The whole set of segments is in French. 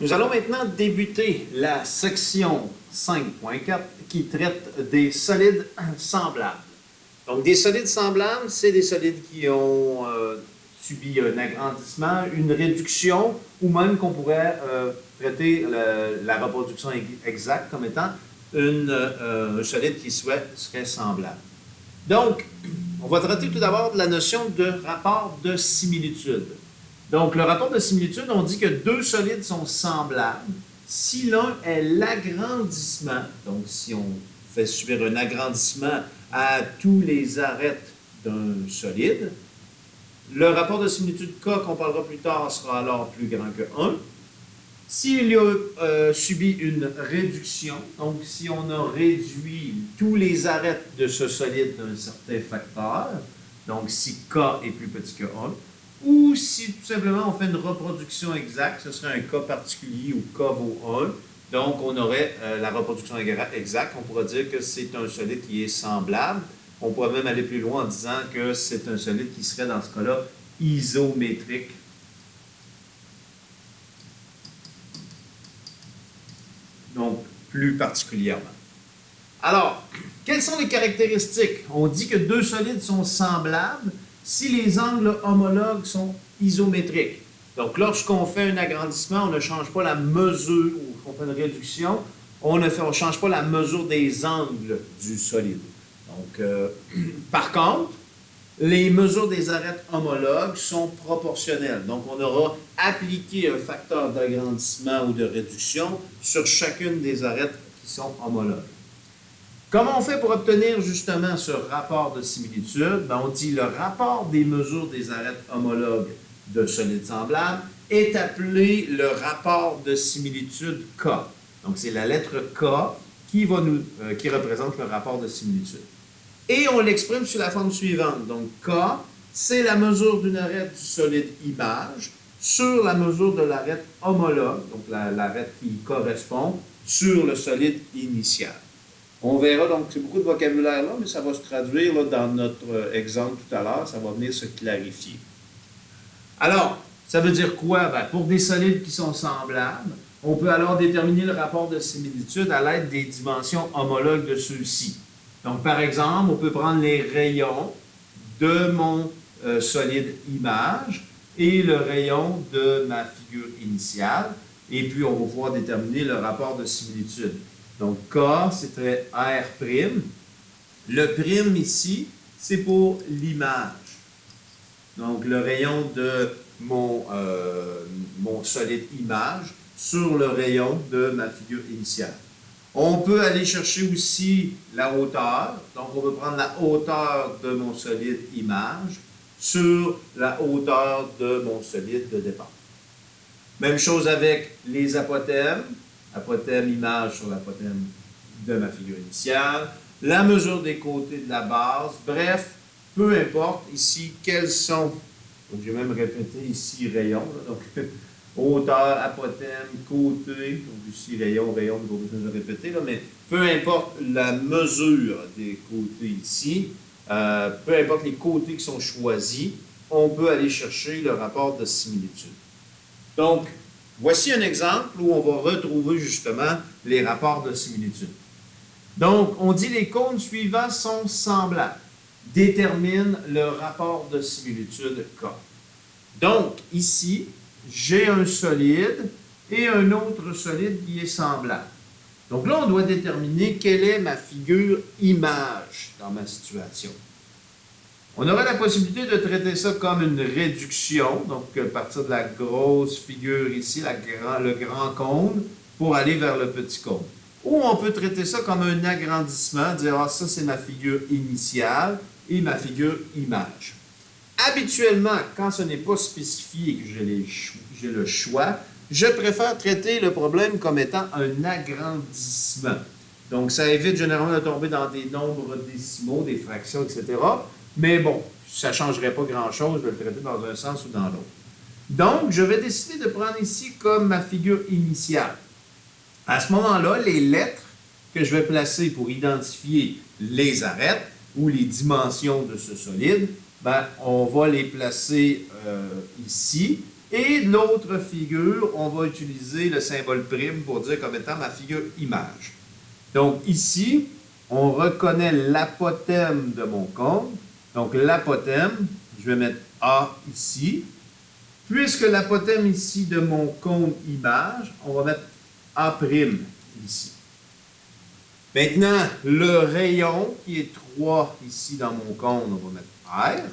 Nous allons maintenant débuter la section 5.4 qui traite des solides semblables. Donc, des solides semblables, c'est des solides qui ont subi un agrandissement, une réduction, ou même qu'on pourrait traiter la reproduction exacte comme étant un solide qui serait semblable. Donc, on va traiter tout d'abord de la notion de rapport de similitude. Donc, le rapport de similitude, on dit que deux solides sont semblables si l'un est l'agrandissement, donc si on fait subir un agrandissement à tous les arêtes d'un solide, le rapport de similitude K, qu'on parlera plus tard, sera alors plus grand que 1. S'il y a subi une réduction, donc si on a réduit tous les arêtes de ce solide d'un certain facteur, donc si K est plus petit que 1, ou si tout simplement on fait une reproduction exacte, ce serait un cas particulier où K vaut 1, donc on aurait la reproduction exacte, on pourrait dire que c'est un solide qui est semblable. On pourrait même aller plus loin en disant que c'est un solide qui serait dans ce cas-là isométrique. Donc, plus particulièrement. Alors, quelles sont les caractéristiques? On dit que deux solides sont semblables si les angles homologues sont isométriques. Donc, lorsqu'on fait un agrandissement, on ne change pas la mesure, ou qu'on fait une réduction, on ne change pas la mesure des angles du solide. Donc, par contre, les mesures des arêtes homologues sont proportionnelles. Donc, on aura appliqué un facteur d'agrandissement ou de réduction sur chacune des arêtes qui sont homologues. Comment on fait pour obtenir justement ce rapport de similitude? Bien, on dit le rapport des mesures des arêtes homologues de solides semblables est appelé le rapport de similitude K. Donc, c'est la lettre K qui représente le rapport de similitude. Et on l'exprime sous la forme suivante. Donc, K, c'est la mesure d'une arête du solide image sur la mesure de l'arête homologue, donc l'arête qui correspond sur le solide initial. On verra, donc, c'est beaucoup de vocabulaire là, mais ça va se traduire là, dans notre exemple tout à l'heure, ça va venir se clarifier. Alors, ça veut dire quoi? Bien, pour des solides qui sont semblables, on peut alors déterminer le rapport de similitude à l'aide des dimensions homologues de ceux-ci. Donc, par exemple, on peut prendre les rayons de mon solide image et le rayon de ma figure initiale, et puis on va pouvoir déterminer le rapport de similitude. Donc, K, c'était R'. Le prime ici, c'est pour l'image. Donc, le rayon de mon solide image sur le rayon de ma figure initiale. On peut aller chercher aussi la hauteur. Donc, on peut prendre la hauteur de mon solide image sur la hauteur de mon solide de départ. Même chose avec les apothèmes. Apothème image sur l'apothème de ma figure initiale. La mesure des côtés de la base. Bref, peu importe ici quels sont. Donc, j'ai même répété ici rayon. Donc, hauteur, apothème, côté, donc ici rayon, pas besoin de répéter, là, mais peu importe la mesure des côtés ici, peu importe les côtés qui sont choisis, on peut aller chercher le rapport de similitude. Donc, voici un exemple où on va retrouver justement les rapports de similitude. Donc, on dit les cônes suivants sont semblables. Détermine le rapport de similitude K. Donc, ici, j'ai un solide et un autre solide qui est semblable. Donc là, on doit déterminer quelle est ma figure image dans ma situation. On aurait la possibilité de traiter ça comme une réduction, donc à partir de la grosse figure ici, le grand cône, pour aller vers le petit cône. Ou on peut traiter ça comme un agrandissement, dire « Ah, ça c'est ma figure initiale et ma figure image ». Habituellement, quand ce n'est pas spécifié et que j'ai le choix, je préfère traiter le problème comme étant un agrandissement. Donc, ça évite généralement de tomber dans des nombres décimaux, des fractions, etc. Mais bon, ça ne changerait pas grand-chose de le traiter dans un sens ou dans l'autre. Donc, je vais décider de prendre ici comme ma figure initiale. À ce moment-là, les lettres que je vais placer pour identifier les arêtes ou les dimensions de ce solide, ben, on va les placer ici. Et l'autre figure, on va utiliser le symbole prime pour dire comme étant ma figure image. Donc ici, on reconnaît l'apothème de mon cône. Donc l'apothème, je vais mettre A ici. Puisque l'apothème ici de mon cône image, on va mettre A' ici. Maintenant, le rayon qui est 3 ici dans mon cône, on va mettre R.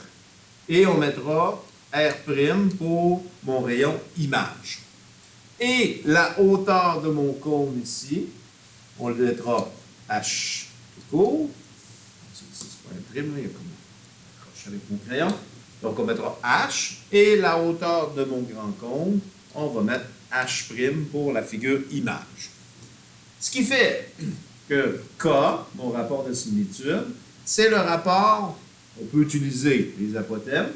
Et on mettra R' pour mon rayon image. Et la hauteur de mon cône ici, on le mettra H tout court. C'est pas un prime, il y a comme accroché avec mon crayon. Donc, on mettra H. Et la hauteur de mon grand cône, on va mettre H' pour la figure image. Ce qui fait que K, mon rapport de similitude, c'est le rapport, on peut utiliser les apothèmes.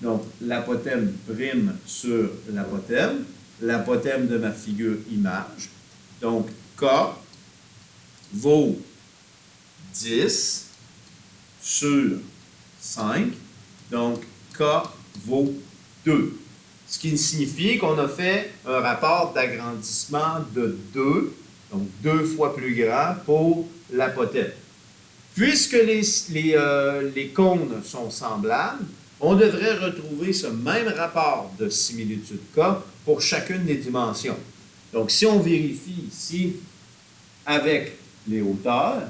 Donc, l'apothème prime sur l'apothème de ma figure image. Donc, K vaut 10 sur 5. Donc, K vaut 2. Ce qui signifie qu'on a fait un rapport d'agrandissement de 2, donc 2 fois plus grand pour l'apothème. Puisque les cônes sont semblables, on devrait retrouver ce même rapport de similitude K pour chacune des dimensions. Donc, si on vérifie ici avec les hauteurs,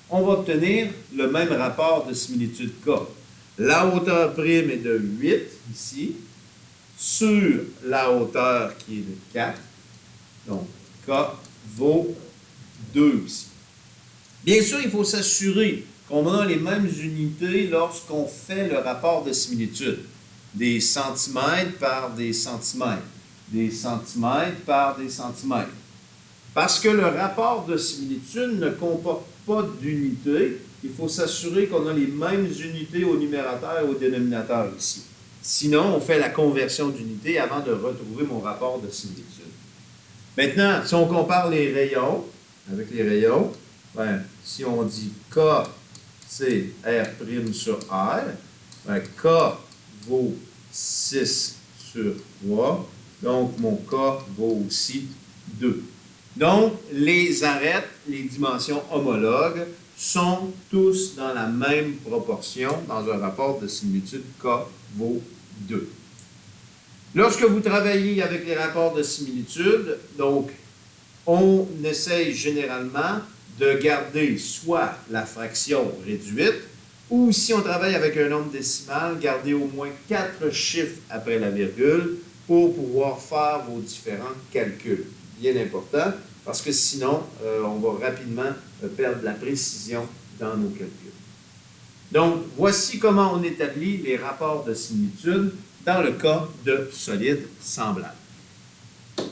on va obtenir le même rapport de similitude K. La hauteur prime est de 8 ici, sur la hauteur qui est de 4. Donc, K vaut 2 ici. Bien sûr, il faut s'assurer qu'on a les mêmes unités lorsqu'on fait le rapport de similitude. Des centimètres par des centimètres. Des centimètres par des centimètres. Parce que le rapport de similitude ne comporte pas d'unité, il faut s'assurer qu'on a les mêmes unités au numérateur et au dénominateur ici. Sinon, on fait la conversion d'unités avant de retrouver mon rapport de similitude. Maintenant, si on compare les rayons, avec les rayons, ben, si on dit K, c'est R' sur R, ben, K vaut 6 sur 3, donc mon K vaut aussi 2. Donc, les arêtes, les dimensions homologues, sont tous dans la même proportion dans un rapport de similitude K vaut 2. Lorsque vous travaillez avec les rapports de similitude, donc, on essaye généralement de garder soit la fraction réduite, ou si on travaille avec un nombre décimal, garder au moins 4 chiffres après la virgule pour pouvoir faire vos différents calculs. Bien important, parce que sinon, on va rapidement perdre la précision dans nos calculs. Donc, voici comment on établit les rapports de similitude dans le cas de solides semblables.